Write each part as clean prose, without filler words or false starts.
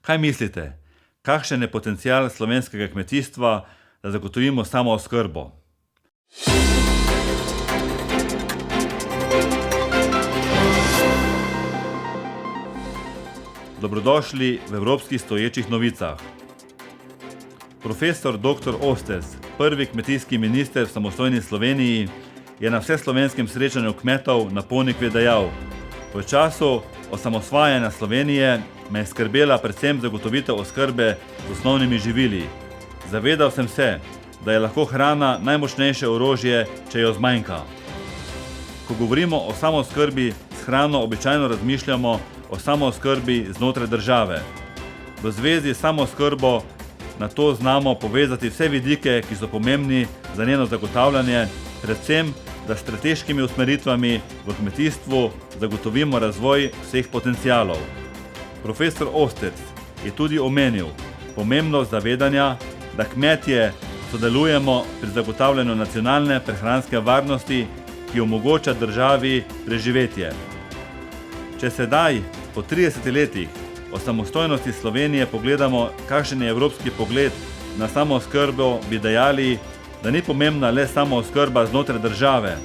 Kaj mislite? Kakšen je potencial slovenskega kmetijstva, da zagotovimo samooskrbo? Dobrodošli v Evropskih stoječih novicah. Profesor dr. Osterc, prvi kmetijski minister v samostojni Sloveniji, je na vseslovenskem srečanju kmetov na Ponikvi dejal: v času osamosvajanja Slovenije me je skrbela predvsem zagotovitev oskrbe z osnovnimi živili. Zavedal sem se, da je lahko hrana najmočnejše orožje, če jo zmanjka. Ko govorimo o samooskrbi s hrano, običajno razmišljamo o samooskrbi znotraj države. V zvezi s samooskrbo na to znamo povezati vse vidike, ki so pomembni za njeno zagotavljanje, predvsem, da s strateškimi usmeritvami v kmetijstvu zagotovimo razvoj vseh potencialov. Profesor Osterc je tudi omenil pomembnost zavedanja, da kmetje sodelujemo pri zagotavljanju nacionalne prehranske varnosti, ki omogoča državi preživetje. Če sedaj, po 30 letih o samostojnosti Slovenije pogledamo, kakšen je evropski pogled na samooskrbo, bi dejali, da ni pomembna le samooskrba znotraj države,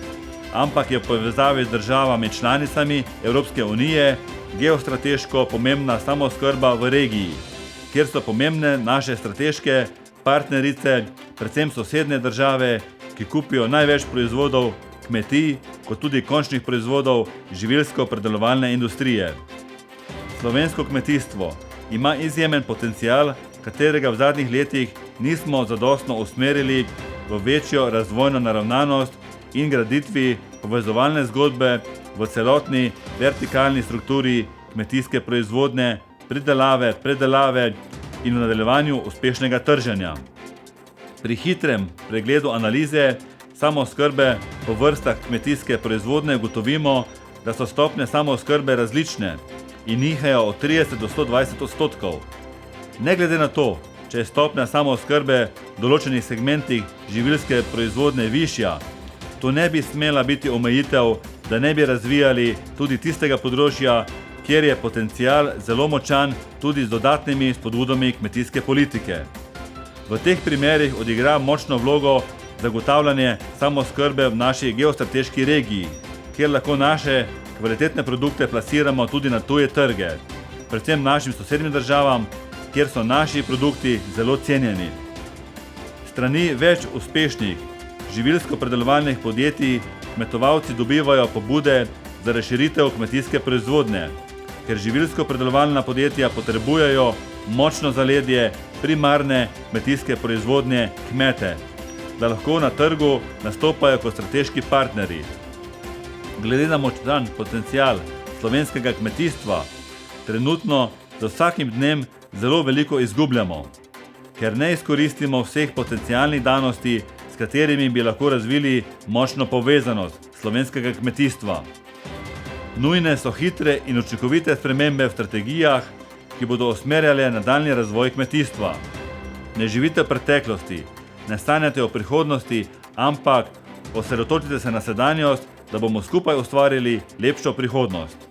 ampak je v povezavi z državami članicami Evropske unije geostrateško pomembna samooskrba v regiji, kjer so pomembne naše strateške partnerice, predvsem sosednje države, ki kupijo največ proizvodov kmetij, kot tudi končnih proizvodov živilsko-predelovalne industrije. Slovensko kmetijstvo ima izjemen potencial, katerega v zadnjih letih nismo zadostno usmerili v večjo razvojno naravnanost in graditvi povezovalne zgodbe v celotni vertikalni strukturi kmetijske proizvodnje, pridelave, predelave in v nadaljevanju uspešnega trženja. Pri hitrem pregledu analize samooskrbe po vrstah kmetijske proizvodnje ugotovimo, da so stopnje samooskrbe različne in nihajo od 30 do 120%. Ne glede na to, če je stopnja samooskrbe v določenih segmentih živilske proizvodnje višja, to ne bi smela biti omejitev, da ne bi razvijali tudi tistega področja, kjer je potencial zelo močan tudi z dodatnimi spodbudami kmetijske politike. V teh primerih odigra močno vlogo zagotavljanje samooskrbe v naši geostrateški regiji, kjer lahko naše kvalitetne produkte plasiramo tudi na tuje trge, predvsem našim sosednjim državam, kjer so naši produkti zelo cenjeni. Strani več uspešnih živilsko-predelovalnih podjetij kmetovalci dobivajo pobude za razširitev kmetijske proizvodnje, ker živilsko-predelovalna podjetja potrebujejo močno zaledje primarne kmetijske proizvodnje kmete, da lahko na trgu nastopajo kot strateški partnerji. Glede na močan potencial slovenskega kmetijstva, trenutno z vsakim dnem zelo veliko izgubljamo, ker ne izkoristimo vseh potencialnih danosti, s katerimi bi lahko razvili močno povezanost slovenskega kmetijstva. Nujne so hitre in učinkovite spremembe v strategijah, ki bodo usmerjale nadaljnji razvoj kmetijstva. Ne živite v preteklosti, ne sanjate o prihodnosti, ampak osredotočite se na sedanjost, da bomo skupaj ustvarili lepšo prihodnost.